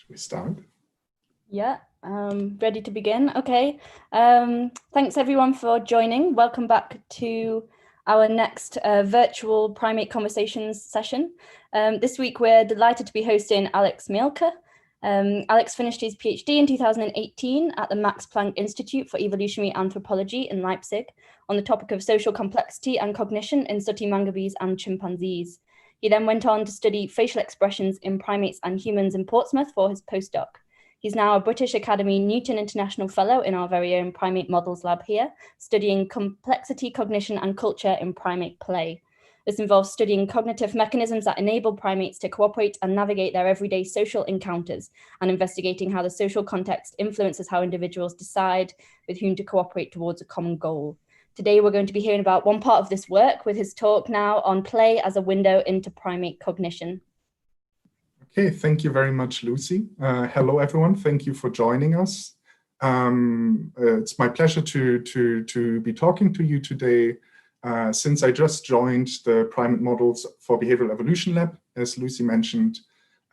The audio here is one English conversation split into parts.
Should we start? Yeah, ready to begin. Okay. Thanks everyone for joining. Welcome back to our next virtual primate conversations session. This week we're delighted to be hosting Alex Mielke. Alex finished his PhD in 2018 at the Max Planck Institute for Evolutionary Anthropology in Leipzig on the topic of social complexity and cognition in sooty mangabes and chimpanzees. He then went on to study facial expressions in primates and humans in Portsmouth for his postdoc. He's now a British Academy Newton International Fellow in our very own primate models lab here, studying complexity, cognition, and culture in primate play. This involves studying cognitive mechanisms that enable primates to cooperate and navigate their everyday social encounters, and investigating how the social context influences how individuals decide with whom to cooperate towards a common goal. Today, we're going to be hearing about one part of this work with his talk now on play as a window into primate cognition. Okay, thank you very much, Lucy. Hello, everyone. Thank you for joining us. It's my pleasure to be talking to you today since I just joined the Primate Models for Behavioral Evolution Lab, as Lucy mentioned.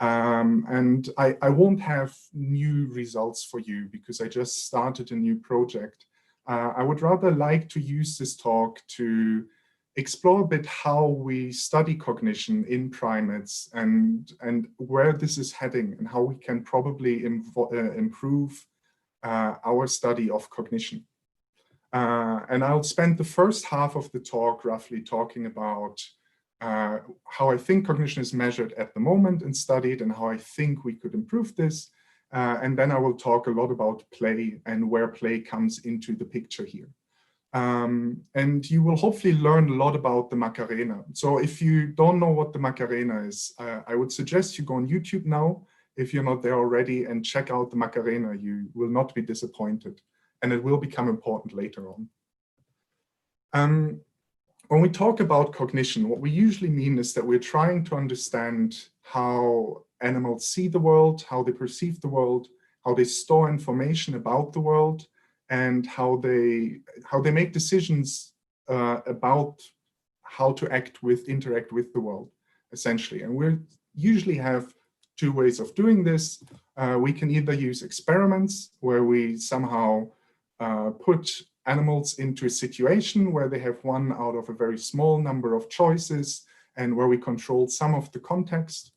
And I won't have new results for you because I just started a new project. I would rather like to use this talk to explore a bit how we study cognition in primates and where this is heading and how we can probably improve our study of cognition. And I'll spend the first half of the talk roughly talking about how I think cognition is measured at the moment and studied and how I think we could improve this. And then I will talk a lot about play and where play comes into the picture here. And you will hopefully learn a lot about the Macarena. So if you don't know what the Macarena is, I would suggest you go on YouTube now, if you're not there already, and check out the Macarena. You will not be disappointed, and it will become important later on. When we talk about cognition, what we usually mean is that we're trying to understand how animals see the world, how they perceive the world, how they store information about the world, and how they make decisions about how to interact with the world, essentially. And we usually have two ways of doing this. We can either use experiments where we somehow put animals into a situation where they have one out of a very small number of choices and where we control some of the context.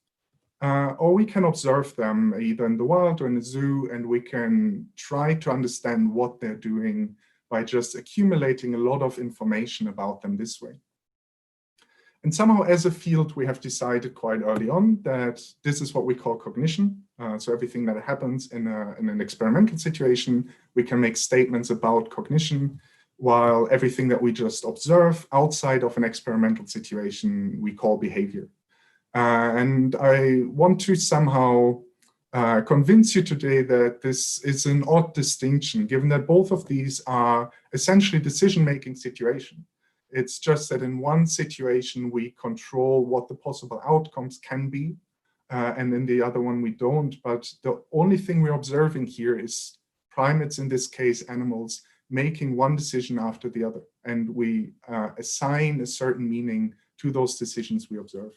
Or we can observe them either in the wild or in the zoo, and we can try to understand what they're doing by just accumulating a lot of information about them this way. And somehow as a field, we have decided quite early on that this is what we call cognition. So everything that happens in an experimental situation, we can make statements about cognition, while everything that we just observe outside of an experimental situation, we call behavior. And I want to somehow convince you today that this is an odd distinction, given that both of these are essentially decision-making situations. It's just that in one situation, we control what the possible outcomes can be, and in the other one, we don't. But the only thing we're observing here is primates, in this case, animals, making one decision after the other. And we assign a certain meaning to those decisions we observe.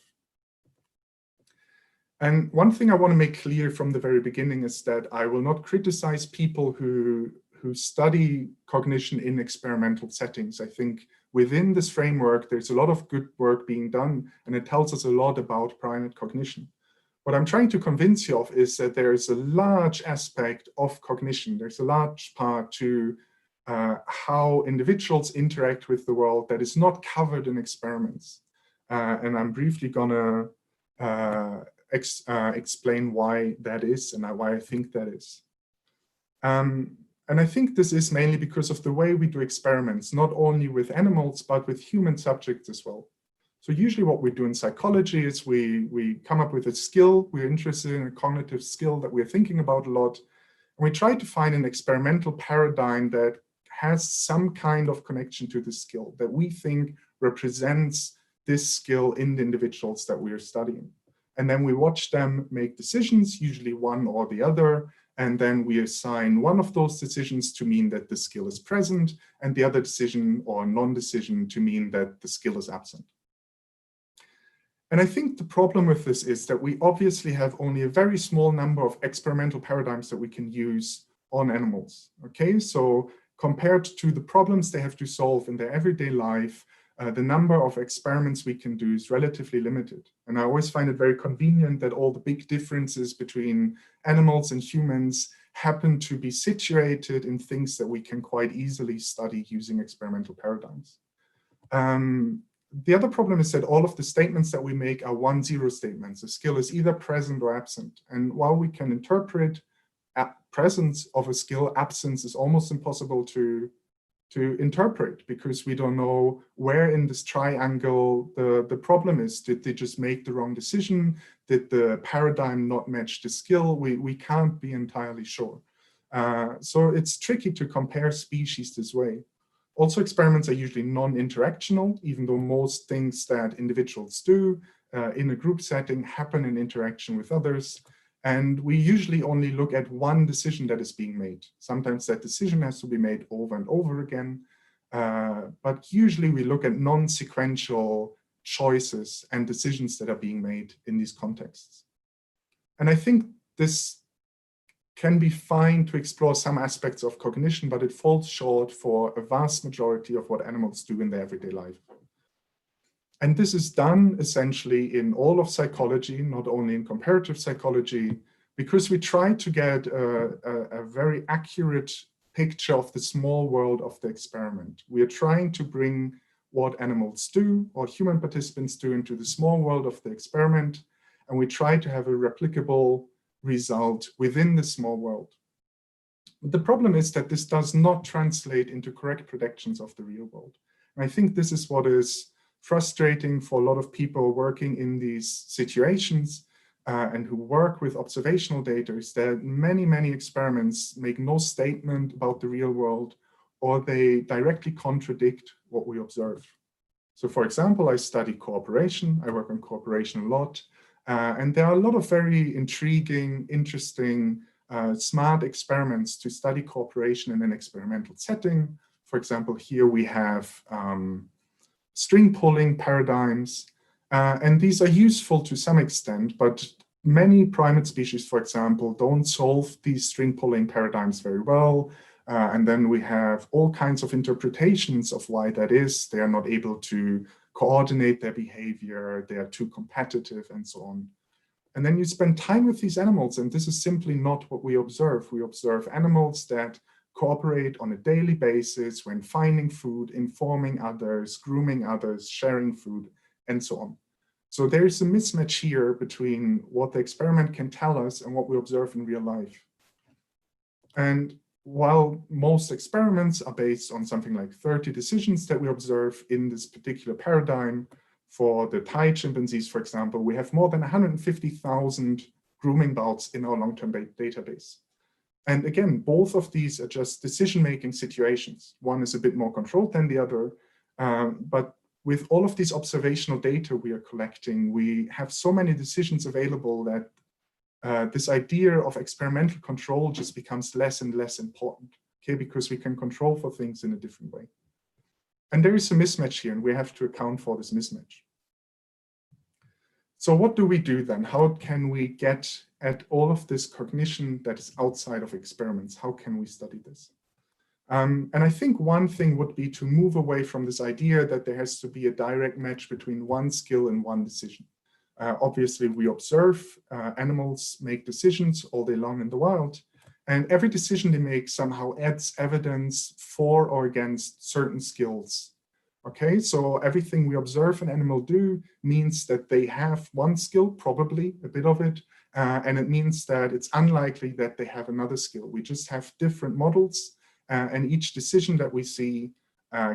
And one thing I want to make clear from the very beginning is that I will not criticize people who study cognition in experimental settings. I think within this framework, there's a lot of good work being done, and it tells us a lot about primate cognition. What I'm trying to convince you of is that there is a large aspect of cognition. There's a large part to how individuals interact with the world that is not covered in experiments. And I'm briefly gonna explain why that is and why I think that is. And I think this is mainly because of the way we do experiments, not only with animals, but with human subjects as well. So usually what we do in psychology is we come up with a skill, we're interested in a cognitive skill that we're thinking about a lot, and we try to find an experimental paradigm that has some kind of connection to the skill that we think represents this skill in the individuals that we are studying. And then we watch them make decisions, usually one or the other, and then we assign one of those decisions to mean that the skill is present, and the other decision or non-decision to mean that the skill is absent. And I think the problem with this is that we obviously have only a very small number of experimental paradigms that we can use on animals. Okay, so compared to the problems they have to solve in their everyday life, the number of experiments we can do is relatively limited. And I always find it very convenient that all the big differences between animals and humans happen to be situated in things that we can quite easily study using experimental paradigms. The other problem is that all of the statements that we make are 1-0 statements. A skill is either present or absent. And while we can interpret presence of a skill, absence is almost impossible to interpret, because we don't know where in this triangle the problem is. Did they just make the wrong decision? Did the paradigm not match the skill? We can't be entirely sure. So it's tricky to compare species this way. Also, experiments are usually non-interactional, even though most things that individuals do in a group setting happen in interaction with others. And we usually only look at one decision that is being made. Sometimes that decision has to be made over and over again. But usually we look at non-sequential choices and decisions that are being made in these contexts. And I think this can be fine to explore some aspects of cognition, but it falls short for a vast majority of what animals do in their everyday life. And this is done essentially in all of psychology, not only in comparative psychology, because we try to get a very accurate picture of the small world of the experiment. We are trying to bring what animals do or human participants do into the small world of the experiment, and we try to have a replicable result within the small world. The problem is that this does not translate into correct predictions of the real world. And I think this is what is frustrating for a lot of people working in these situations and who work with observational data, is that many experiments make no statement about the real world, or they directly contradict what we observe. So for example, I study cooperation. I work on cooperation a lot. And there are a lot of very intriguing, interesting, smart experiments to study cooperation in an experimental setting. For example, here we have string pulling paradigms, and these are useful to some extent, but many primate species, for example, don't solve these string pulling paradigms very well. And then we have all kinds of interpretations of why that is. They are not able to coordinate their behavior, they are too competitive, and so on. And then you spend time with these animals, and this is simply not what we observe. We observe animals that cooperate on a daily basis when finding food, informing others, grooming others, sharing food, and so on. So there is a mismatch here between what the experiment can tell us and what we observe in real life. And while most experiments are based on something like 30 decisions that we observe in this particular paradigm, for the Thai chimpanzees, for example, we have more than 150,000 grooming bouts in our long-term database. And again, both of these are just decision-making situations. One is a bit more controlled than the other, but with all of these observational data we are collecting, we have so many decisions available that this idea of experimental control just becomes less and less important, okay, because we can control for things in a different way. And there is a mismatch here, and we have to account for this mismatch. So what do we do then? How can we get at all of this cognition that is outside of experiments? How can we study this? And I think one thing would be to move away from this idea that there has to be a direct match between one skill and one decision. Obviously, we observe animals make decisions all day long in the wild, and every decision they make somehow adds evidence for or against certain skills. Okay, so everything we observe an animal do means that they have one skill, probably a bit of it, and it means that it's unlikely that they have another skill. We just have different models, and each decision that we see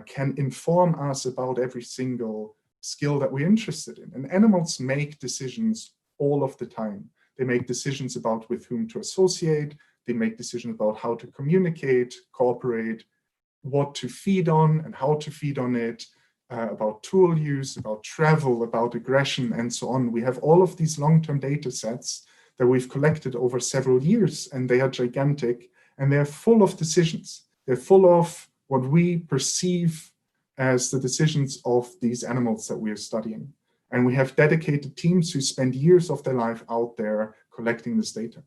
can inform us about every single skill that we're interested in. And animals make decisions all of the time. They make decisions about with whom to associate. They make decisions about how to communicate, cooperate, what to feed on and how to feed on it, about tool use, about travel, about aggression, and so on. We have all of these long-term data sets that we've collected over several years, and they are gigantic, and they're full of decisions. They're full of what we perceive as the decisions of these animals that we are studying. And we have dedicated teams who spend years of their life out there collecting this data.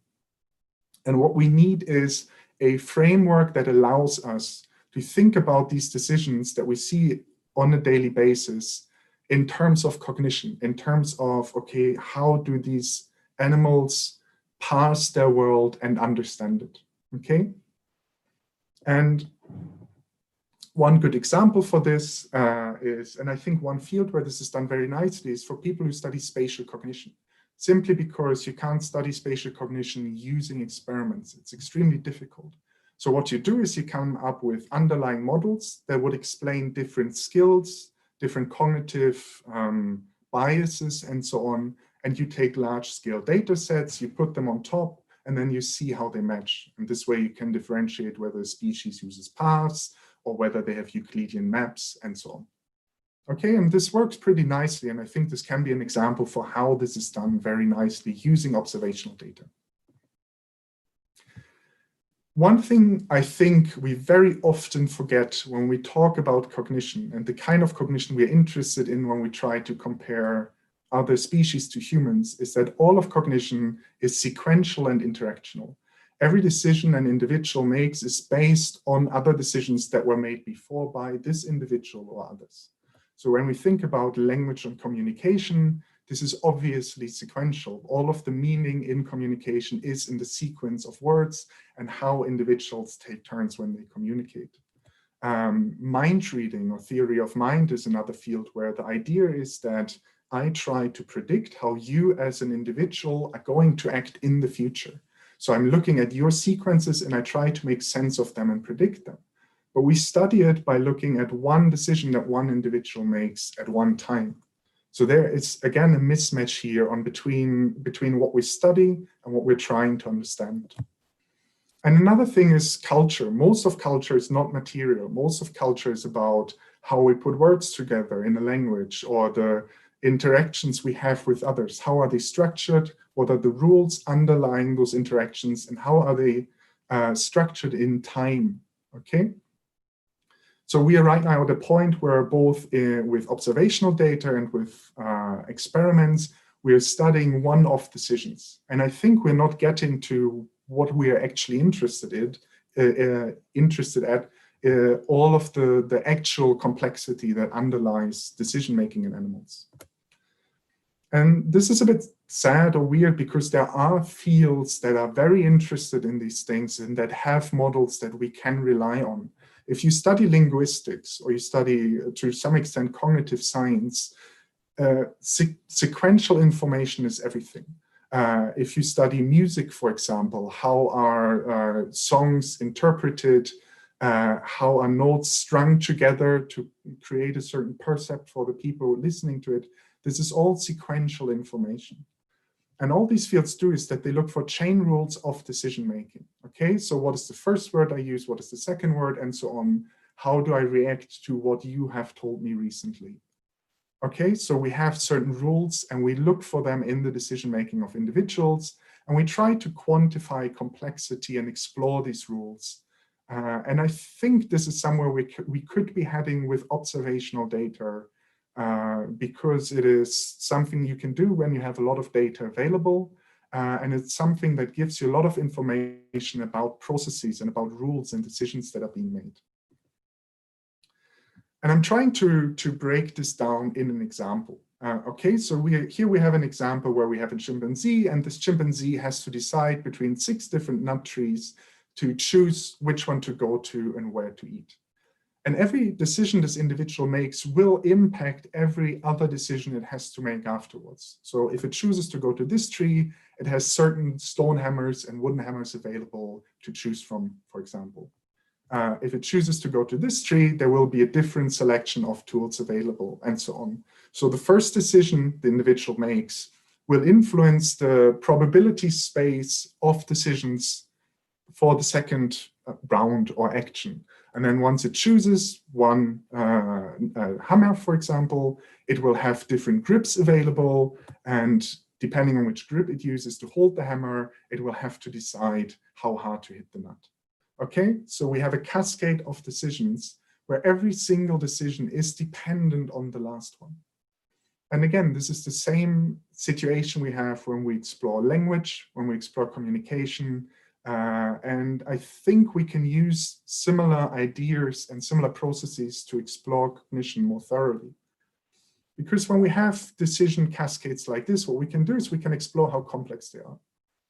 And what we need is a framework that allows us to think about these decisions that we see on a daily basis in terms of cognition, in terms of, okay, how do these animals parse their world and understand it, okay? And one good example for this is, and I think one field where this is done very nicely, is for people who study spatial cognition. Simply because you can't study spatial cognition using experiments. It's extremely difficult. So what you do is you come up with underlying models that would explain different skills, different cognitive biases, and so on. And you take large-scale data sets, you put them on top, and then you see how they match. And this way you can differentiate whether a species uses paths or whether they have Euclidean maps, and so on. Okay, and this works pretty nicely, and I think this can be an example for how this is done very nicely using observational data. One thing I think we very often forget when we talk about cognition and the kind of cognition we're interested in when we try to compare other species to humans is that all of cognition is sequential and interactional. Every decision an individual makes is based on other decisions that were made before by this individual or others. So when we think about language and communication, this is obviously sequential. All of the meaning in communication is in the sequence of words and how individuals take turns when they communicate. Mind reading or theory of mind is another field where the idea is that I try to predict how you as an individual are going to act in the future. So I'm looking at your sequences and I try to make sense of them and predict them. But we study it by looking at one decision that one individual makes at one time. So there is, again, a mismatch here on between what we study and what we're trying to understand. And another thing is culture. Most of culture is not material. Most of culture is about how we put words together in a language or the interactions we have with others. How are they structured? What are the rules underlying those interactions? And how are they structured in time? Okay. So we are right now at a point where both with observational data and with experiments, we are studying one-off decisions. And I think we're not getting to what we are actually interested at, all of the actual complexity that underlies decision-making in animals. And this is a bit sad or weird because there are fields that are very interested in these things and that have models that we can rely on. If you study linguistics or you study, to some extent, cognitive science, sequential information is everything. If you study music, for example, how are songs interpreted, how are notes strung together to create a certain percept for the people listening to it, this is all sequential information. And all these fields do is that they look for chain rules of decision-making. Okay, so what is the first word I use? What is the second word? And so on. How do I react to what you have told me recently? Okay, so we have certain rules and we look for them in the decision-making of individuals. And we try to quantify complexity and explore these rules. And I think this is somewhere we could be heading with observational data, because it is something you can do when you have a lot of data available, and it's something that gives you a lot of information about processes and about rules and decisions that are being made. And I'm trying to break this down in an example. Okay, so here we have an example where we have a chimpanzee, and this chimpanzee has to decide between 6 different nut trees to choose which one to go to and where to eat. And every decision this individual makes will impact every other decision it has to make afterwards. So if it chooses to go to this tree, it has certain stone hammers and wooden hammers available to choose from, for example. If it chooses to go to this tree, there will be a different selection of tools available, and so on. So the first decision the individual makes will influence the probability space of decisions for the second round or action. And then once it chooses one hammer, for example, it will have different grips available. And depending on which grip it uses to hold the hammer, it will have to decide how hard to hit the nut. Okay, so we have a cascade of decisions where every single decision is dependent on the last one. And again, this is the same situation we have when we explore language, when we explore communication. And I think we can use similar ideas and similar processes to explore cognition more thoroughly. Because when we have decision cascades like this, what we can do is we can explore how complex they are.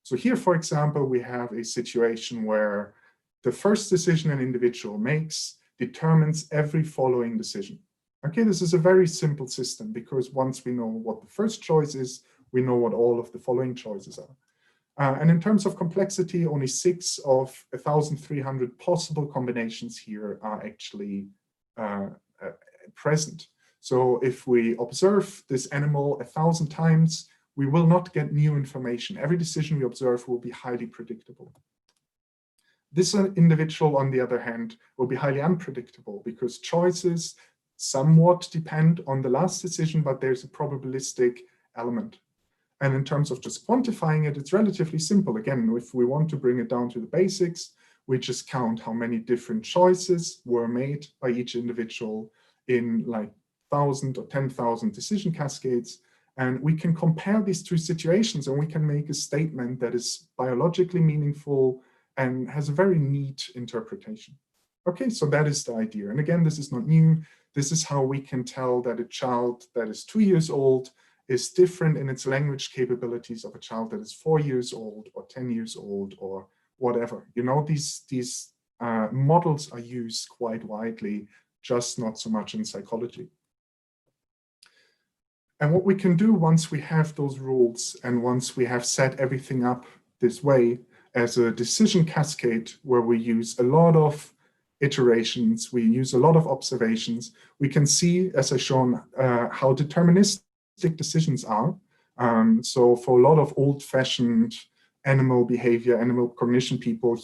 So here, for example, we have a situation where the first decision an individual makes determines every following decision. Okay, this is a very simple system because once we know what the first choice is, we know what all of the following choices are. And in terms of complexity, only 6 of 1,300 possible combinations here are actually present. So if we observe this animal 1,000 times, we will not get new information. Every decision we observe will be highly predictable. This individual, on the other hand, will be highly unpredictable because choices somewhat depend on the last decision, but there's a probabilistic element. And in terms of just quantifying it, it's relatively simple. Again, if we want to bring it down to the basics, we just count how many different choices were made by each individual in like 1,000 or 10,000 decision cascades. And we can compare these two situations and we can make a statement that is biologically meaningful and has a very neat interpretation. Okay, so that is the idea. And again, this is not new. This is how we can tell that a child that is 2 years old is different in its language capabilities of a child that is 4 years old or 10 years old or whatever. You know, these models are used quite widely, just not so much in psychology. And what we can do once we have those rules and once we have set everything up this way as a decision cascade where we use a lot of iterations, we use a lot of observations, we can see, as I've shown, how deterministic decisions are. So for a lot of old-fashioned animal behavior, animal cognition people,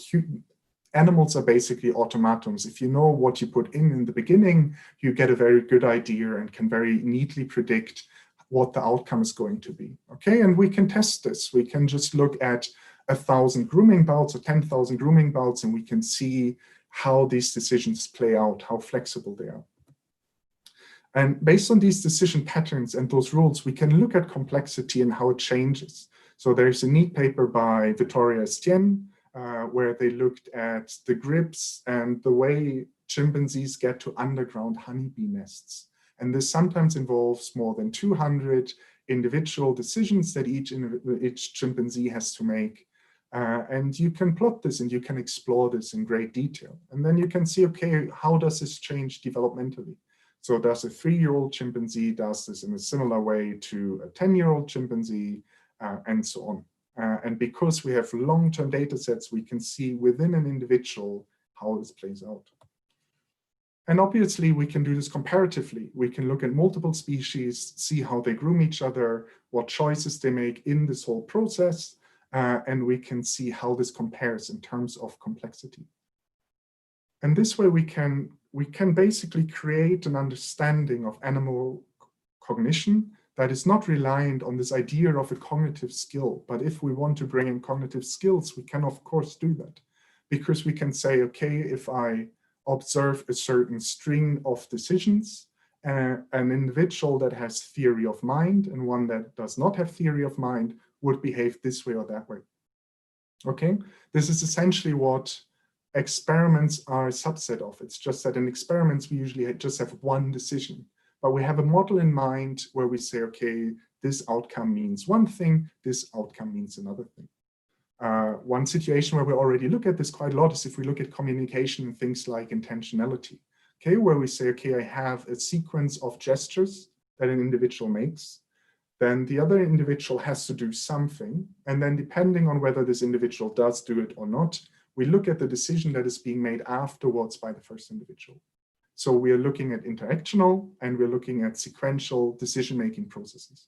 animals are basically automatons. If you know what you put in the beginning, you get a very good idea and can very neatly predict what the outcome is going to be. Okay, and we can test this. We can just look at 1,000 grooming bouts or 10,000 grooming bouts, and we can see how these decisions play out, how flexible they are. And based on these decision patterns and those rules, we can look at complexity and how it changes. So there's a neat paper by Vittoria Estienne, where they looked at the grips and the way chimpanzees get to underground honeybee nests. And this sometimes involves more than 200 individual decisions that each chimpanzee has to make. And you can plot this and you can explore this in great detail. And then you can see, okay, how does this change developmentally? So does a 3-year-old chimpanzee does this in a similar way to a 10-year-old chimpanzee, and so on. And because we have long-term data sets, we can see within an individual how this plays out. And obviously, we can do this comparatively. We can look at multiple species, see how they groom each other, what choices they make in this whole process, and we can see how this compares in terms of complexity. And this way, we can basically create an understanding of animal cognition that is not reliant on this idea of a cognitive skill. But if we want to bring in cognitive skills, we can, of course, do that. Because we can say, okay, if I observe a certain string of decisions, an individual that has theory of mind and one that does not have theory of mind would behave this way or that way. Okay, this is essentially what experiments are a subset of. It's just that in experiments, we usually just have one decision, but we have a model in mind where we say, okay, this outcome means one thing, this outcome means another thing. One situation where we already look at this quite a lot is if we look at communication and things like intentionality, okay, where we say, okay, I have a sequence of gestures that an individual makes, then the other individual has to do something, and then depending on whether this individual does do it or not, we look at the decision that is being made afterwards by the first individual. So we are looking at interactional and we're looking at sequential decision-making processes.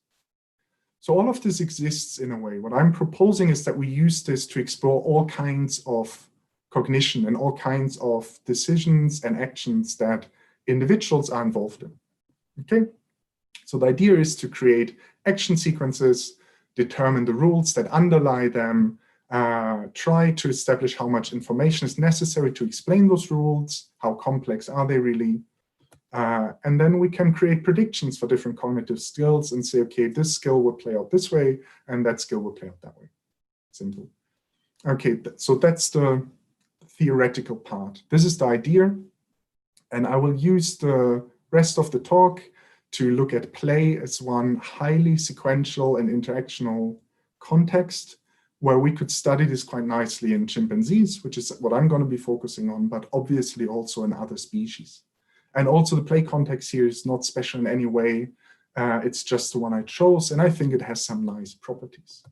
So all of this exists in a way. What I'm proposing is that we use this to explore all kinds of cognition and all kinds of decisions and actions that individuals are involved in. Okay? So the idea is to create action sequences, determine the rules that underlie them, try to establish how much information is necessary to explain those rules, how complex are they really, And then we can create predictions for different cognitive skills and say, okay, this skill will play out this way, and that skill will play out that way. Simple. Okay, so that's the theoretical part. This is the idea. And I will use the rest of the talk to look at play as one highly sequential and interactional context where we could study this quite nicely in chimpanzees, which is what I'm going to be focusing on, but obviously also in other species. And also the play context here is not special in any way. It's just the one I chose, and I think it has some nice properties.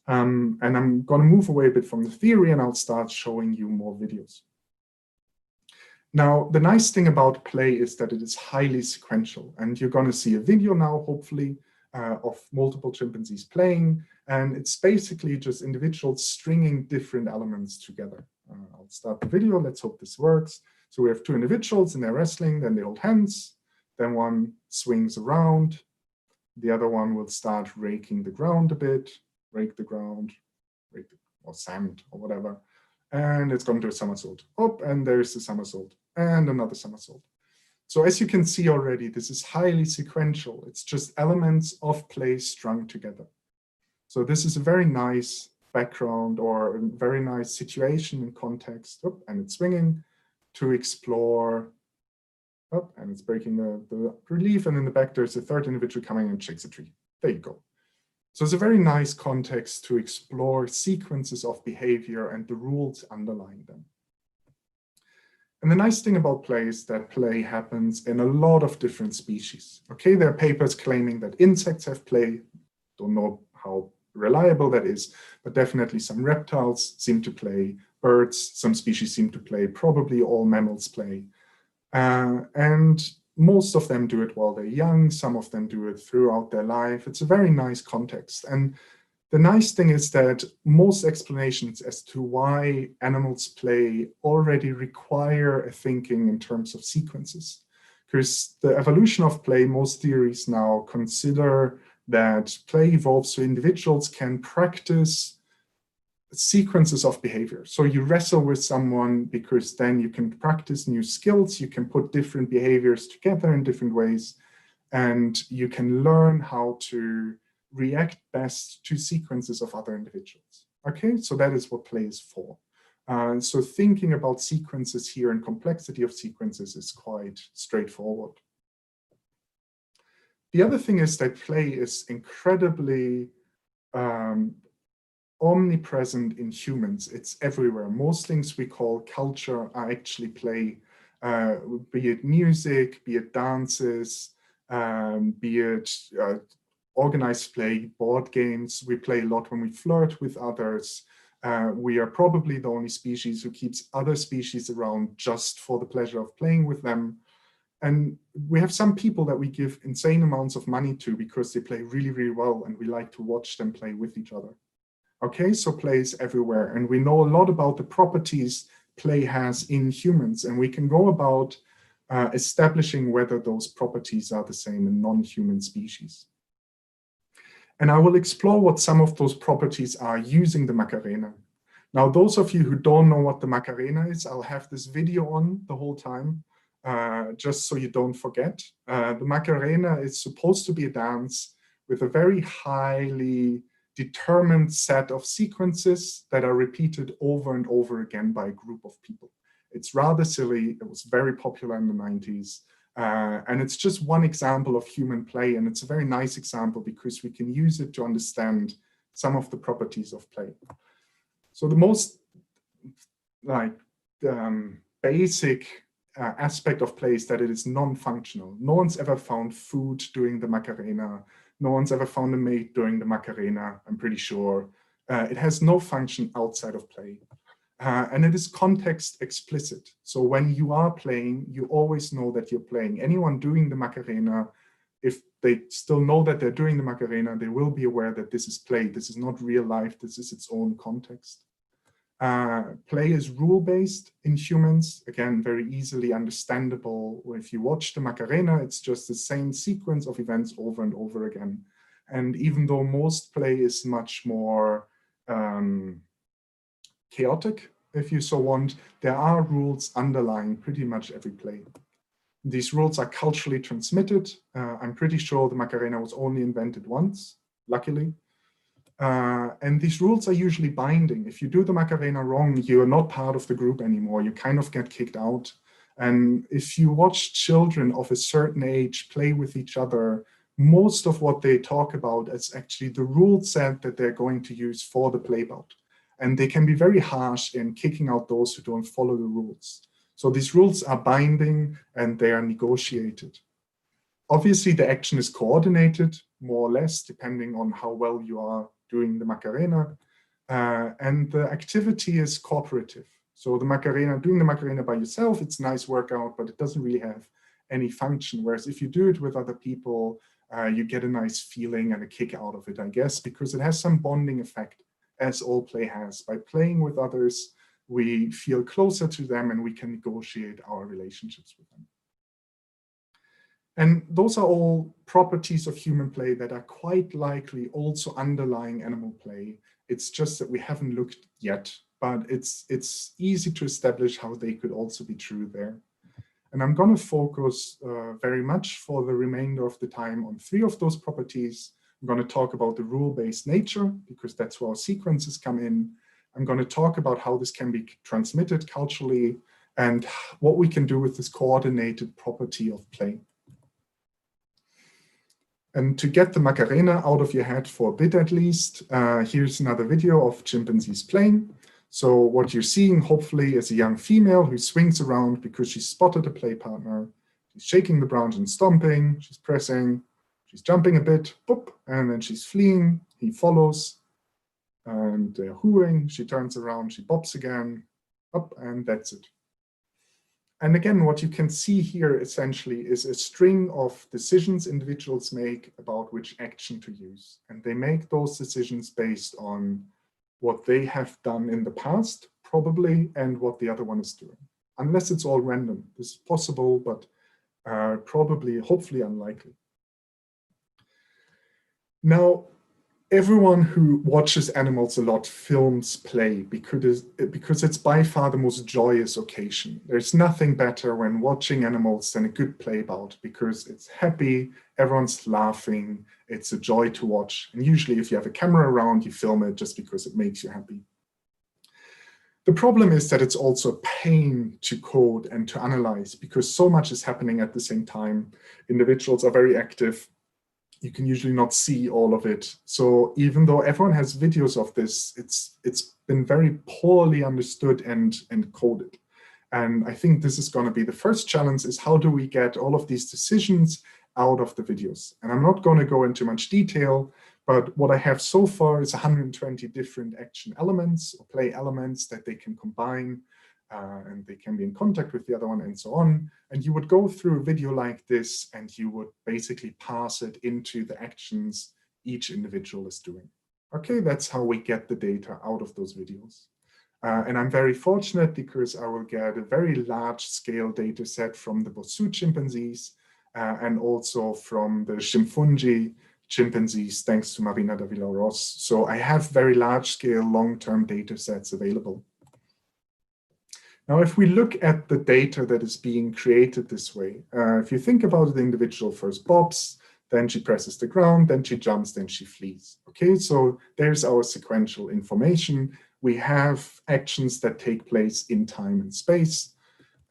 And I'm going to move away a bit from the theory, and I'll start showing you more videos. Now, the nice thing about play is that it is highly sequential, and you're going to see a video now, hopefully, of multiple chimpanzees playing, and it's basically just individuals stringing different elements together. I'll start the video. Let's hope this works. So we have two individuals and they're wrestling, then they hold hands, then one swings around, the other one will start raking the ground a bit, rake the ground, or sand or whatever, and it's going to do a somersault. Up, and there's the somersault, and another somersault. So as you can see already, this is highly sequential. It's just elements of play strung together. So this is a very nice background or a very nice situation and context, and it's swinging, to explore, and it's breaking the relief, and in the back there's a third individual coming and shakes a tree. There you go. So it's a very nice context to explore sequences of behavior and the rules underlying them. And the nice thing about play is that play happens in a lot of different species. Okay, there are papers claiming that insects have play. Don't know how reliable that is, but definitely some reptiles seem to play. Birds, some species seem to play, probably all mammals play. And most of them do it while they're young, some of them do it throughout their life. It's a very nice context. And the nice thing is that most explanations as to why animals play already require a thinking in terms of sequences. Because the evolution of play, most theories now consider that play evolves so individuals can practice sequences of behavior. So you wrestle with someone because then you can practice new skills, you can put different behaviors together in different ways, and you can learn how to react best to sequences of other individuals. Okay, so that is what play is for. So thinking about sequences here and complexity of sequences is quite straightforward. The other thing is that play is incredibly omnipresent in humans. It's everywhere. Most things we call culture are actually play, be it music, be it dances, be it organized play, board games. We play a lot when we flirt with others. We are probably the only species who keeps other species around just for the pleasure of playing with them. And we have some people that we give insane amounts of money to because they play really, really well, and we like to watch them play with each other. Okay, so play is everywhere, and we know a lot about the properties play has in humans, and we can go about establishing whether those properties are the same in non-human species. And I will explore what some of those properties are using the Macarena. Now, those of you who don't know what the Macarena is, I'll have this video on the whole time, just so you don't forget. The Macarena is supposed to be a dance with a very highly determined set of sequences that are repeated over and over again by a group of people. It's rather silly. It was very popular in the 90s. And it's just one example of human play. And it's a very nice example because we can use it to understand some of the properties of play. So the most basic aspect of play is that it is non-functional. No one's ever found food during the Macarena. No one's ever found a mate during the Macarena, I'm pretty sure. It has no function outside of play. And it is context explicit. So when you are playing, you always know that you're playing. Anyone doing the Macarena, if they still know that they're doing the Macarena, they will be aware that this is play. This is not real life. This is its own context. Play is rule-based in humans. Again, very easily understandable. If you watch the Macarena, it's just the same sequence of events over and over again. And even though most play is much more chaotic, if you so want, there are rules underlying pretty much every play. These rules are culturally transmitted. I'm pretty sure the Macarena was only invented once, luckily. And these rules are usually binding. If you do the Macarena wrong, you are not part of the group anymore. You kind of get kicked out. And if you watch children of a certain age play with each other, most of what they talk about is actually the rule set that they're going to use for the playbout. And they can be very harsh in kicking out those who don't follow the rules. So these rules are binding and they are negotiated. Obviously, the action is coordinated, more or less, depending on how well you are doing the Macarena. And the activity is cooperative. So the Macarena, doing the Macarena by yourself, it's a nice workout, but it doesn't really have any function. Whereas if you do it with other people, you get a nice feeling and a kick out of it, I guess, because it has some bonding effect, as all play has. By playing with others, we feel closer to them and we can negotiate our relationships with them. And those are all properties of human play that are quite likely also underlying animal play. It's just that we haven't looked yet, but it's easy to establish how they could also be true there. And I'm going to focus very much for the remainder of the time on 3 of those properties. I'm going to talk about the rule-based nature, because that's where our sequences come in. I'm going to talk about how this can be transmitted culturally and what we can do with this coordinated property of play. And to get the Macarena out of your head for a bit at least, here's another video of chimpanzees playing. So what you're seeing, hopefully, is a young female who swings around because she spotted a play partner. She's shaking the branch and stomping, she's pressing, she's jumping a bit, boop, and then she's fleeing. He follows, and they're hooing. She turns around, she bops again, up, and that's it. And again, what you can see here essentially is a string of decisions individuals make about which action to use. And they make those decisions based on what they have done in the past, probably, and what the other one is doing. Unless it's all random. This is possible, but probably, hopefully unlikely. Now, everyone who watches animals a lot films play because it's by far the most joyous occasion. There's nothing better when watching animals than a good play bout, because it's happy, everyone's laughing, it's a joy to watch. And usually if you have a camera around, you film it just because it makes you happy. The problem is that it's also a pain to code and to analyze, because so much is happening at the same time. Individuals are very active. You can usually not see all of it. So even though everyone has videos of this, it's been very poorly understood and coded. And I think this is going to be the first challenge, is how do we get all of these decisions out of the videos? And I'm not going to go into much detail, but what I have so far is 120 different action elements or play elements that they can combine, and they can be in contact with the other one and so on. And you would go through a video like this and you would basically pass it into the actions each individual is doing. Okay, that's how we get the data out of those videos. And I'm very fortunate because I will get a very large scale data set from the Bossou chimpanzees and also from the Chimfunji chimpanzees, thanks to Marina Davila Ross. So I have very large scale long-term data sets available. Now, if we look at the data that is being created this way, if you think about it, the individual first bobs, then she presses the ground, then she jumps, then she flees. Okay, so there's our sequential information. We have actions that take place in time and space.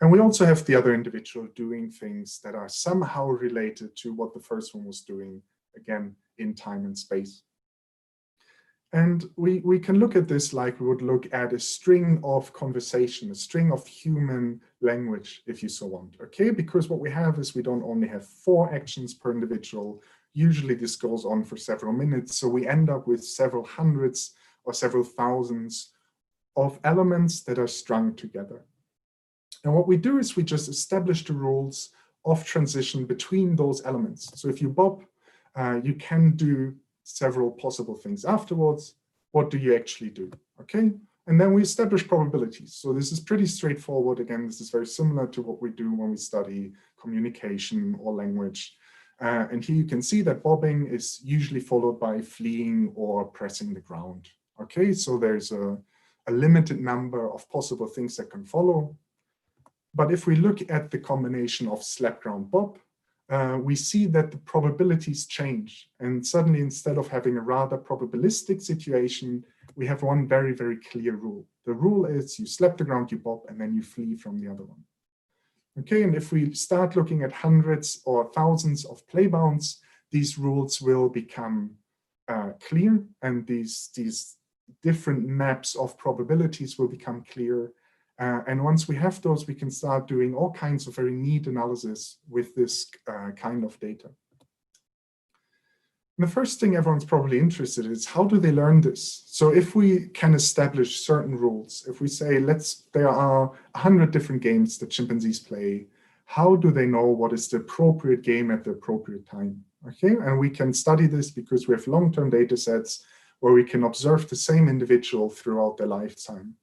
And we also have the other individual doing things that are somehow related to what the first one was doing, again, in time and space. And we can look at this like we would look at a string of conversation, a string of human language, if you so want, okay? Because what we have is we don't only have 4 actions per individual. Usually this goes on for several minutes. So we end up with several hundreds or several thousands of elements that are strung together. And what we do is we just establish the rules of transition between those elements. So if you bob, you can do several possible things afterwards. What do you actually do? Okay, and then we establish probabilities. So this is pretty straightforward. Again, this is very similar to what we do when we study communication or language. And here you can see that bobbing is usually followed by fleeing or pressing the ground. Okay, so there's a limited number of possible things that can follow. But if we look at the combination of slap, ground, bob, we see that the probabilities change. And suddenly, instead of having a rather probabilistic situation, we have one very, very clear rule. The rule is you slap the ground, you bob, and then you flee from the other one. Okay, and if we start looking at hundreds or thousands of play bounds, these rules will become clear, and these different maps of probabilities will become clear. And once we have those, we can start doing all kinds of very neat analysis with this kind of data. And the first thing everyone's probably interested in is how do they learn this? So if we can establish certain rules, if we say there are 100 different games that chimpanzees play, how do they know what is the appropriate game at the appropriate time? Okay, and we can study this because we have long-term data sets where we can observe the same individual throughout their lifetime.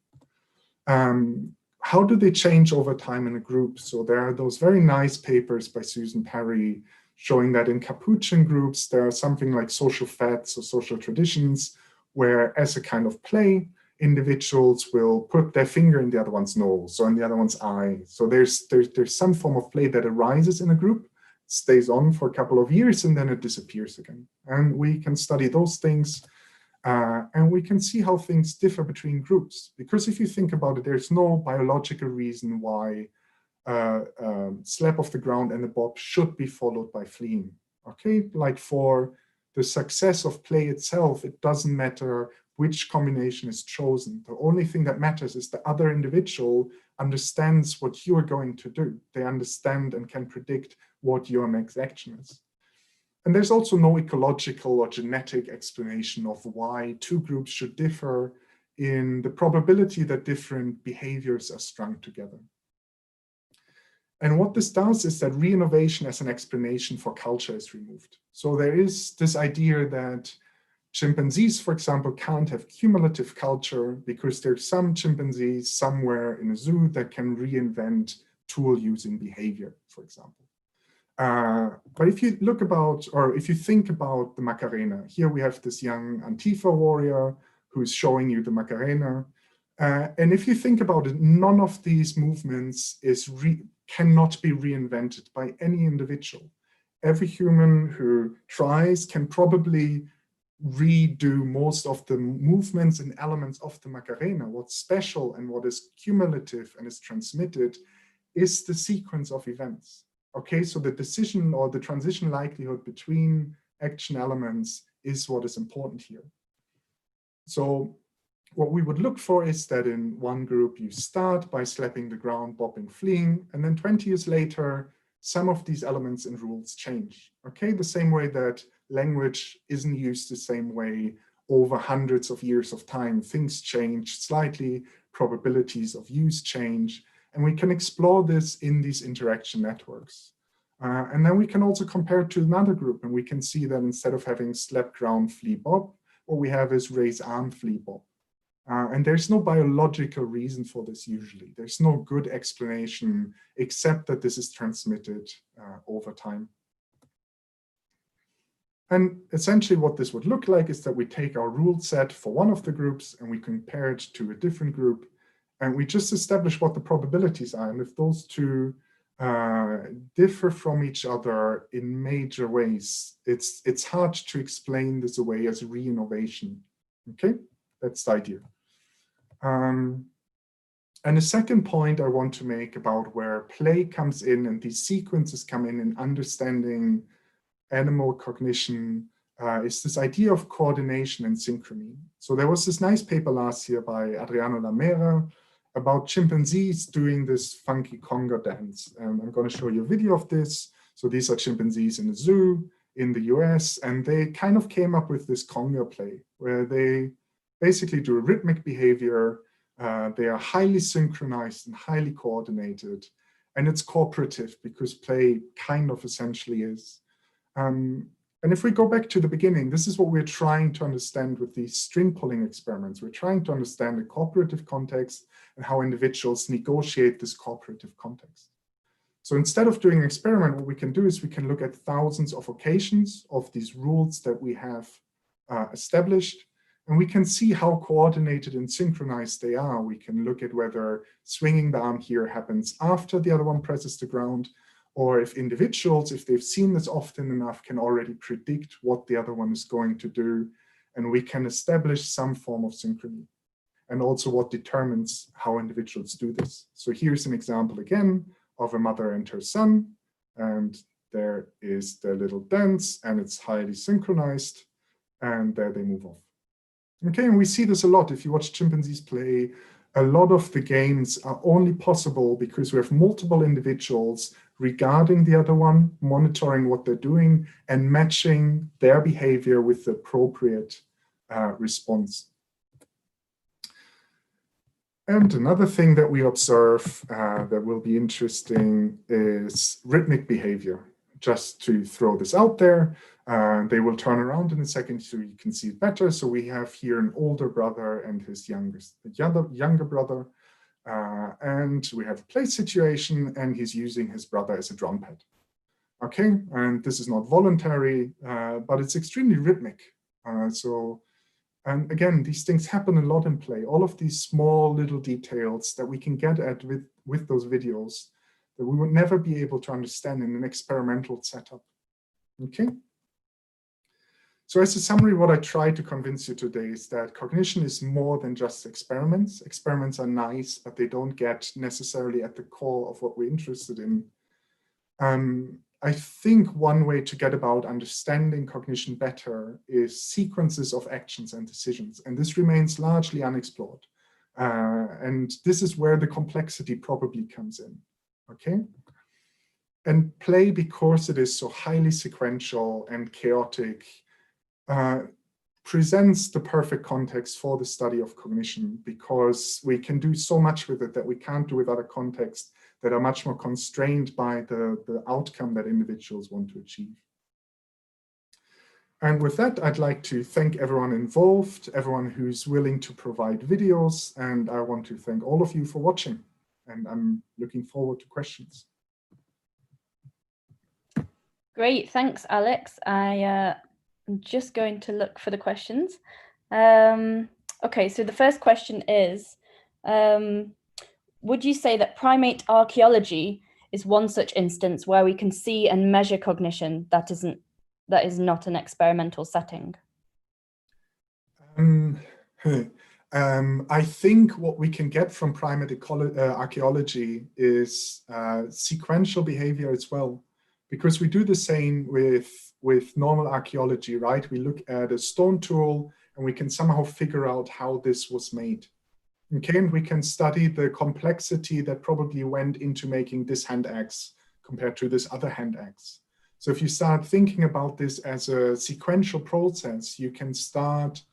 How do they change over time in a group? So there are those very nice papers by Susan Perry showing that in Capuchin groups, there are something like social fads or social traditions, where as a kind of play, individuals will put their finger in the other one's nose or in the other one's eye. So there's some form of play that arises in a group, stays on for a couple of years, and then it disappears again. And we can study those things. And we can see how things differ between groups. Because if you think about it, there's no biological reason why slap off the ground and a bob should be followed by fleeing. Okay, like for the success of play itself, it doesn't matter which combination is chosen. The only thing that matters is the other individual understands what you're going to do. They understand and can predict what your next action is. And there's also no ecological or genetic explanation of why two groups should differ in the probability that different behaviors are strung together. And what this does is that re-innovation as an explanation for culture is removed. So there is this idea that chimpanzees, for example, can't have cumulative culture because there's some chimpanzees somewhere in a zoo that can reinvent tool-using behavior, for example. But if you look about, or if you think about the Macarena, here we have this young Antifa warrior who's showing you the Macarena. And if you think about it, none of these movements cannot be reinvented by any individual. Every human who tries can probably redo most of the movements and elements of the Macarena. What's special and what is cumulative and is transmitted is the sequence of events. Okay, so the decision or the transition likelihood between action elements is what is important here. So what we would look for is that in one group, you start by slapping the ground, bobbing, fleeing, and then 20 years later, some of these elements and rules change. Okay, the same way that language isn't used the same way over hundreds of years of time. Things change slightly, probabilities of use change. And we can explore this in these interaction networks. And then we can also compare it to another group, and we can see that instead of having slap, ground, flee, bob, what we have is raise, arm, flee, bob. And there's no biological reason for this usually. There's no good explanation except that this is transmitted over time. And essentially what this would look like is that we take our rule set for one of the groups and we compare it to a different group. And we just establish what the probabilities are. And if those two differ from each other in major ways, it's hard to explain this away as re-innovation. Okay, that's the idea. And the second point I want to make about where play comes in and these sequences come in understanding animal cognition is this idea of coordination and synchrony. So there was this nice paper last year by Adriano Lamera about chimpanzees doing this funky conga dance. And I'm going to show you a video of this. So these are chimpanzees in a zoo in the US, and they kind of came up with this conga play where they basically do a rhythmic behavior. They are highly synchronized and highly coordinated. And it's cooperative because play kind of essentially is. And if we go back to the beginning, this is what we're trying to understand with these string pulling experiments. We're trying to understand the cooperative context and how individuals negotiate this cooperative context. So instead of doing an experiment, what we can do is we can look at thousands of occasions of these rules that we have established. And we can see how coordinated and synchronized they are. We can look at whether swinging the arm here happens after the other one presses the ground, or if individuals, if they've seen this often enough, can already predict what the other one is going to do. And we can establish some form of synchrony, and also what determines how individuals do this. So here's an example again of a mother and her son, and there is their little dance, and it's highly synchronized, and there they move off. Okay, and we see this a lot. If you watch chimpanzees play, a lot of the games are only possible because we have multiple individuals regarding the other one, monitoring what they're doing, and matching their behavior with the appropriate response. And another thing that we observe that will be interesting is rhythmic behavior. Just to throw this out there, they will turn around in a second so you can see it better. So we have here an older brother and his younger brother. And we have a play situation, and he's using his brother as a drum pad. Okay, and this is not voluntary, but it's extremely rhythmic. And again, these things happen a lot in play. All of these small little details that we can get at with those videos that we would never be able to understand in an experimental setup. Okay. So as a summary, what I try to convince you today is that cognition is more than just experiments. Experiments are nice, but they don't get necessarily at the core of what we're interested in. I think one way to get about understanding cognition better is sequences of actions and decisions, and this remains largely unexplored. And this is where the complexity probably comes in, okay? And play, because it is so highly sequential and chaotic, presents the perfect context for the study of cognition, because we can do so much with it that we can't do with other contexts that are much more constrained by the outcome that individuals want to achieve. And with that, I'd like to thank everyone involved, everyone who's willing to provide videos, and I want to thank all of you for watching, and I'm looking forward to questions. Great, thanks, Alex. I'm just going to look for the questions. Okay, so the first question is, would you say that primate archaeology is one such instance where we can see and measure cognition that is not an experimental setting? I think what we can get from primate archaeology is sequential behavior as well, because we do the same with normal archaeology, right? We look at a stone tool and we can somehow figure out how this was made. Okay, and we can study the complexity that probably went into making this hand axe compared to this other hand axe. So if you start thinking about this as a sequential process, you can start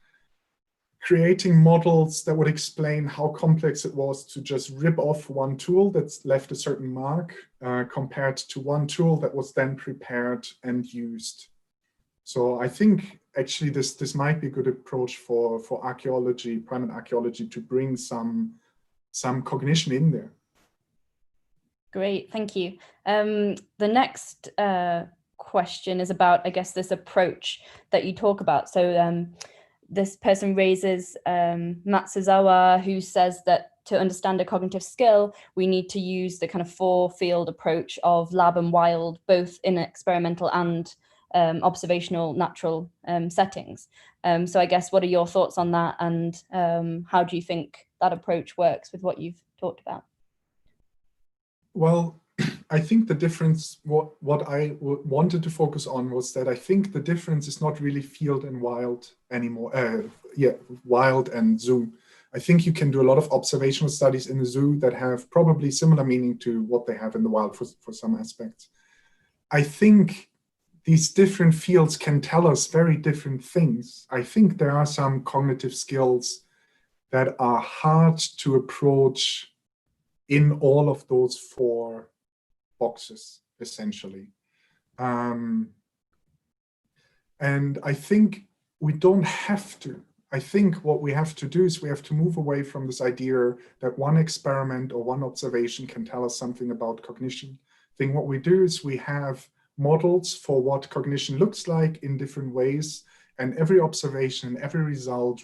creating models that would explain how complex it was to just rip off one tool that's left a certain mark compared to one tool that was then prepared and used. So I think actually this might be a good approach for archaeology, primate archaeology, to bring some cognition in there. Great, thank you. The next question is about, I guess, this approach that you talk about. So this person raises Matsuzawa, who says that to understand a cognitive skill, we need to use the kind of four-field approach of lab and wild, both in experimental and observational natural settings. So I guess, what are your thoughts on that, and how do you think that approach works with what you've talked about? Well, I think the difference, what I wanted to focus on was that I think the difference is not really field and wild anymore. Wild and zoo. I think you can do a lot of observational studies in the zoo that have probably similar meaning to what they have in the wild for some aspects. I think these different fields can tell us very different things. I think there are some cognitive skills that are hard to approach in all of those four boxes, essentially. And I think we don't have to. I think what we have to do is we have to move away from this idea that one experiment or one observation can tell us something about cognition. I think what we do is we have models for what cognition looks like in different ways. And every observation, every result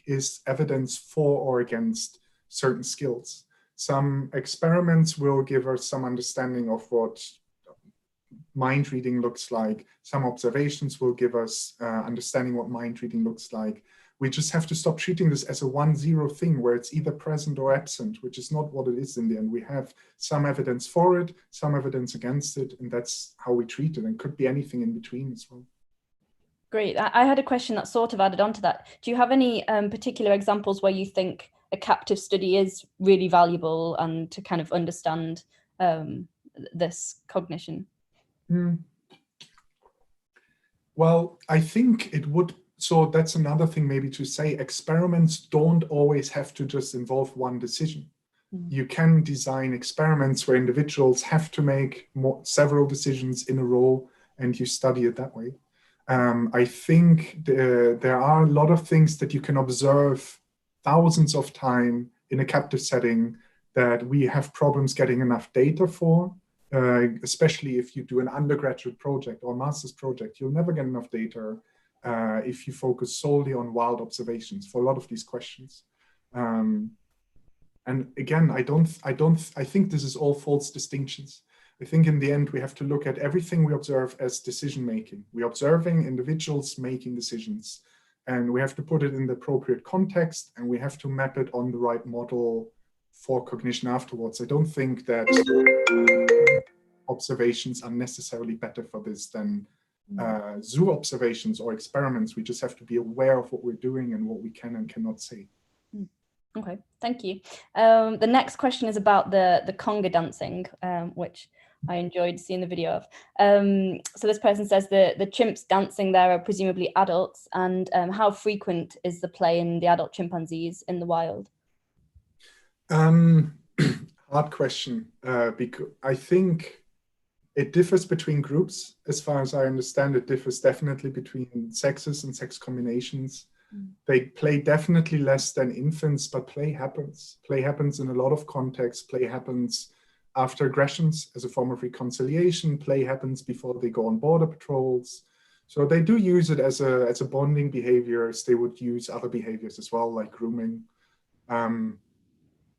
is evidence for or against certain skills. Some experiments will give us some understanding of what mind reading looks like. Some observations will give us understanding what mind reading looks like. We just have to stop treating this as a 1-0 thing where it's either present or absent, which is not what it is in the end. We have some evidence for it, some evidence against it, and that's how we treat it. And it could be anything in between as well. Great. I had a question that sort of added on to that. Do you have any particular examples where you think a captive study is really valuable and to kind of understand this cognition? Well, I think it would. So that's another thing maybe to say. Experiments don't always have to just involve one decision. You can design experiments where individuals have to make several decisions in a row, and you study it that way. I think there are a lot of things that you can observe thousands of times in a captive setting that we have problems getting enough data for, especially if you do an undergraduate project or master's project. You'll never get enough data if you focus solely on wild observations for a lot of these questions. And again, I think this is all false distinctions. I think in the end, we have to look at everything we observe as decision-making. We're observing individuals making decisions, and we have to put it in the appropriate context, and we have to map it on the right model for cognition afterwards. I don't think that observations are necessarily better for this than zoo observations or experiments. We just have to be aware of what we're doing and what we can and cannot say. Okay, thank you. The next question is about the conga dancing, which I enjoyed seeing the video of. So this person says the chimps dancing there are presumably adults, and how frequent is the play in the adult chimpanzees in the wild? Hard question, because I think it differs between groups. As far as I understand, it differs definitely between sexes and sex combinations. They play definitely less than infants, but play happens. Play happens in a lot of contexts. Play happens after aggressions as a form of reconciliation. Play happens before they go on border patrols. So they do use it as a bonding behavior, as they would use other behaviors as well, like grooming.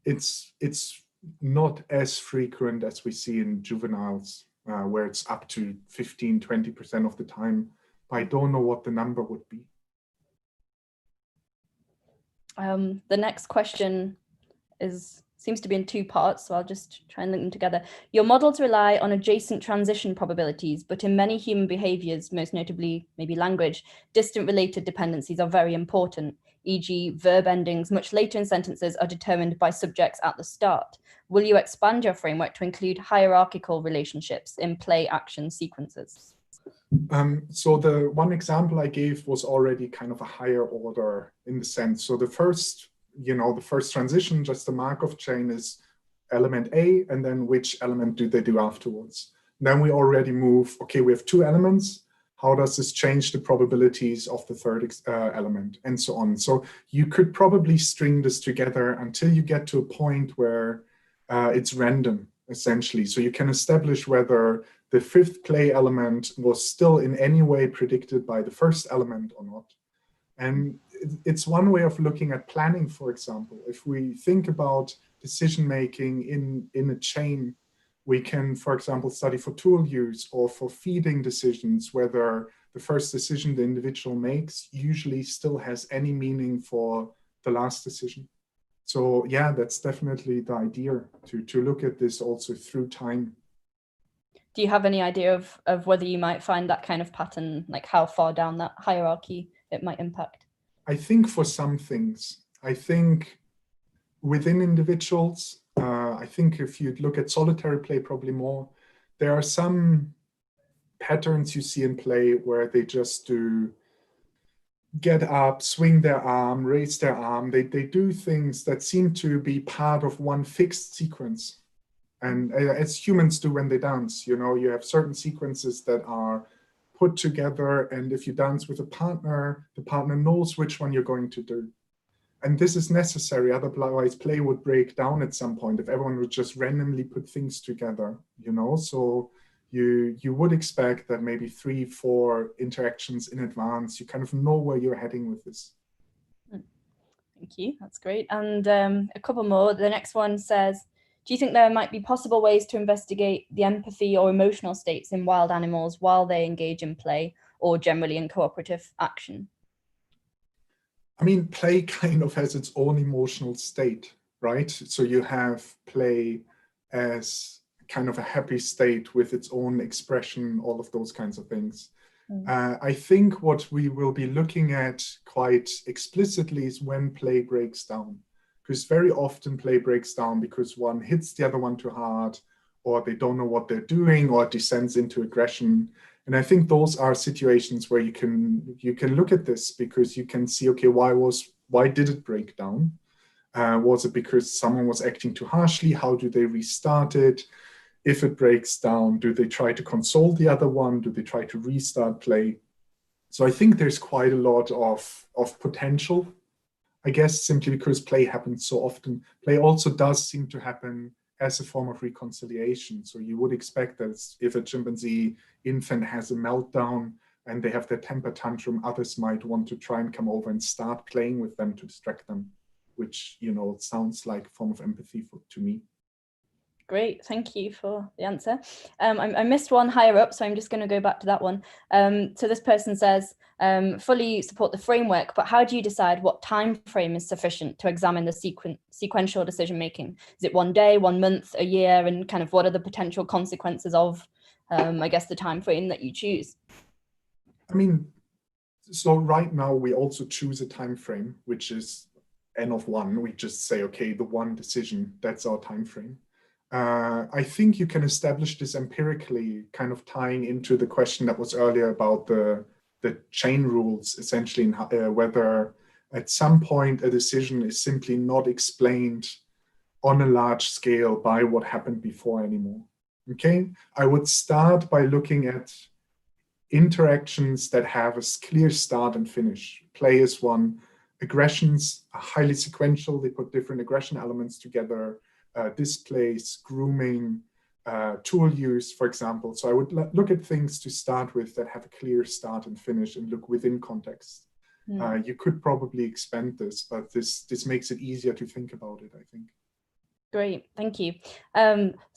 It's not as frequent as we see in juveniles, where it's up to 15–20% of the time. But I don't know what the number would be. The next question seems to be in two parts, so I'll just try and link them together. Your models rely on adjacent transition probabilities, but in many human behaviors, most notably maybe language, distant related dependencies are very important, e.g. verb endings much later in sentences are determined by subjects at the start. Will you expand your framework to include hierarchical relationships in play action sequences? So the one example I gave was already kind of a higher order in the sense. So the first transition, just the Markov chain, is element A, and then which element do they do afterwards? Then we already move, okay, we have two elements. How does this change the probabilities of the third element, and so on? So you could probably string this together until you get to a point where it's random, essentially. So you can establish whether the fifth play element was still in any way predicted by the first element or not. And it's one way of looking at planning, for example. If we think about decision-making in a chain, we can, for example, study for tool use or for feeding decisions, whether the first decision the individual makes usually still has any meaning for the last decision. So yeah, that's definitely the idea, to look at this also through time. Do you have any idea of whether you might find that kind of pattern, like how far down that hierarchy it might impact? I think for some things, I think within individuals, I think if you look at solitary play, probably more, there are some patterns you see in play where they just do get up, swing their arm, raise their arm. They do things that seem to be part of one fixed sequence. And as humans do when they dance, you have certain sequences that are put together. And if you dance with a partner, the partner knows which one you're going to do. And this is necessary. Otherwise, play would break down at some point if everyone would just randomly put things together, So you would expect that maybe 3, 4 interactions in advance, you kind of know where you're heading with this. Thank you, that's great. And a couple more. The next one says, do you think there might be possible ways to investigate the empathy or emotional states in wild animals while they engage in play or generally in cooperative action? I mean, play kind of has its own emotional state, right? So you have play as kind of a happy state with its own expression, all of those kinds of things. I think what we will be looking at quite explicitly is when play breaks down, because very often play breaks down because one hits the other one too hard, or they don't know what they're doing, or it descends into aggression. And I think those are situations where you can look at this, because you can see, okay, why did it break down? Was it because someone was acting too harshly? How do they restart it? If it breaks down, do they try to console the other one? Do they try to restart play? So I think there's quite a lot of potential, I guess, simply because play happens so often. Play also does seem to happen as a form of reconciliation. So you would expect that if a chimpanzee infant has a meltdown and they have their temper tantrum, others might want to try and come over and start playing with them to distract them, which, sounds like a form of empathy to me. Great, thank you for the answer. I missed one higher up, so I'm just going to go back to that one. So this person says, fully support the framework, but how do you decide what time frame is sufficient to examine the sequential decision making? Is it 1 day, 1 month, a year, and kind of what are the potential consequences of, I guess, the time frame that you choose? I mean, so right now we also choose a time frame, which is n of 1. We just say, okay, the one decision, that's our time frame. I think you can establish this empirically, kind of tying into the question that was earlier about the chain rules, essentially, in whether at some point a decision is simply not explained on a large scale by what happened before anymore. Okay, I would start by looking at interactions that have a clear start and finish. Play is one. Aggressions are highly sequential. They put different aggression elements together. Displays, grooming, tool use, for example. So I would look at things to start with that have a clear start and finish and look within context. You could probably expand this, but this makes it easier to think about it, I think. Great, thank you.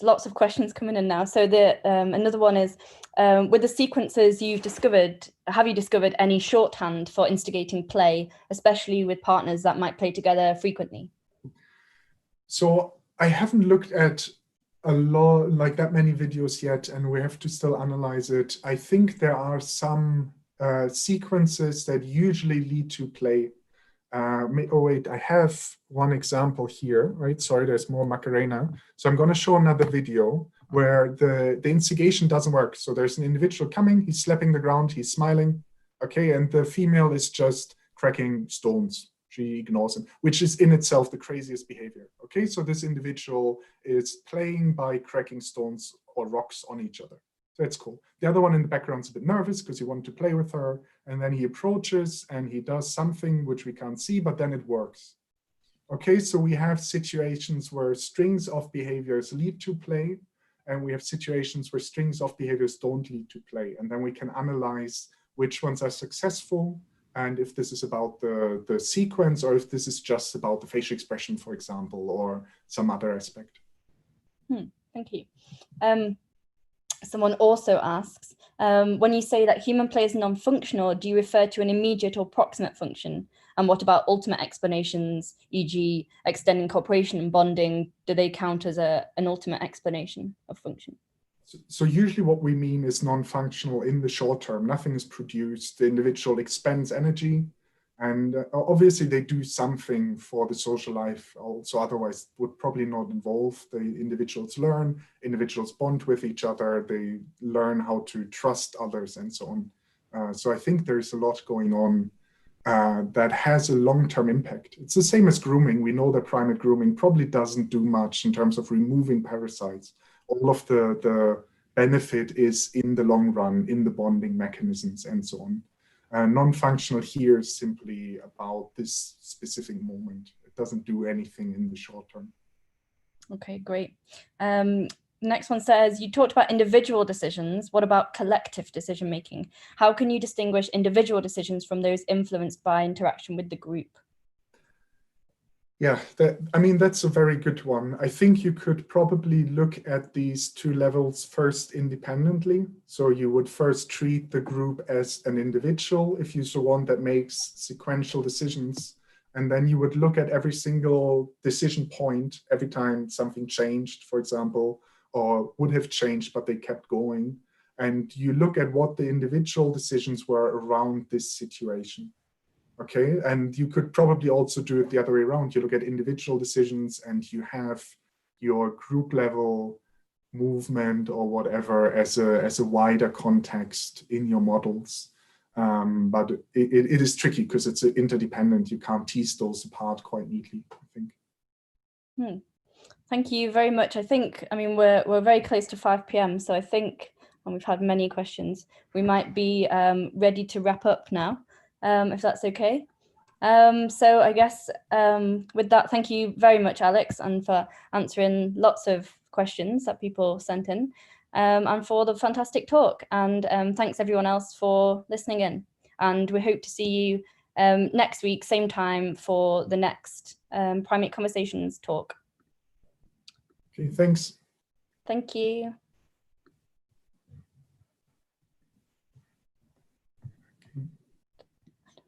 Lots of questions coming in now. So another one is, with the sequences you've discovered, have you discovered any shorthand for instigating play, especially with partners that might play together frequently? So I haven't looked at a lot, like that many videos yet, and we have to still analyze it. I think there are some sequences that usually lead to play. Oh wait, I have one example here, right? Sorry, there's more Macarena. So I'm going to show another video where the instigation doesn't work. So there's an individual coming, he's slapping the ground, he's smiling, okay, and the female is just cracking stones. She ignores him, which is in itself the craziest behavior. Okay, so this individual is playing by cracking stones or rocks on each other. That's cool. The other one in the background is a bit nervous because he wanted to play with her. And then he approaches and he does something which we can't see, but then it works. Okay, so we have situations where strings of behaviors lead to play, and we have situations where strings of behaviors don't lead to play. And then we can analyze which ones are successful, and if this is about the sequence, or if this is just about the facial expression, for example, or some other aspect. Thank you. Someone also asks, when you say that human play is non-functional, do you refer to an immediate or proximate function? And what about ultimate explanations, e.g. extending cooperation and bonding? Do they count as an ultimate explanation of function? So usually what we mean is non-functional in the short term. Nothing is produced. The individual expends energy, and obviously they do something for the social life also, otherwise would probably not involve. The individuals learn, individuals bond with each other, they learn how to trust others and so on. So I think there's a lot going on that has a long-term impact. It's the same as grooming. We know that primate grooming probably doesn't do much in terms of removing parasites. All of the benefit is in the long run, in the bonding mechanisms and so on. Non-functional here is simply about this specific moment. It doesn't do anything in the short term. Okay, great. next one says, you talked about individual decisions. What about collective decision making? How can you distinguish individual decisions from those influenced by interaction with the group? Yeah, that's a very good one. I think you could probably look at these two levels first independently. So you would first treat the group as an individual if you're the one that makes sequential decisions. And then you would look at every single decision point every time something changed, for example, or would have changed, but they kept going. And you look at what the individual decisions were around this situation. Okay, and you could probably also do it the other way around. You look at individual decisions and you have your group level movement or whatever as a wider context in your models. But it is tricky because it's interdependent. You can't tease those apart quite neatly, I think. Thank you very much. I think, we're very close to 5 p.m. So I think, and we've had many questions, we might be ready to wrap up now. If that's okay. So I guess with that, thank you very much, Alex, and for answering lots of questions that people sent in, and for the fantastic talk. And thanks everyone else for listening in. And we hope to see you next week, same time, for the next Primate Conversations talk. Okay, thanks. Thank you.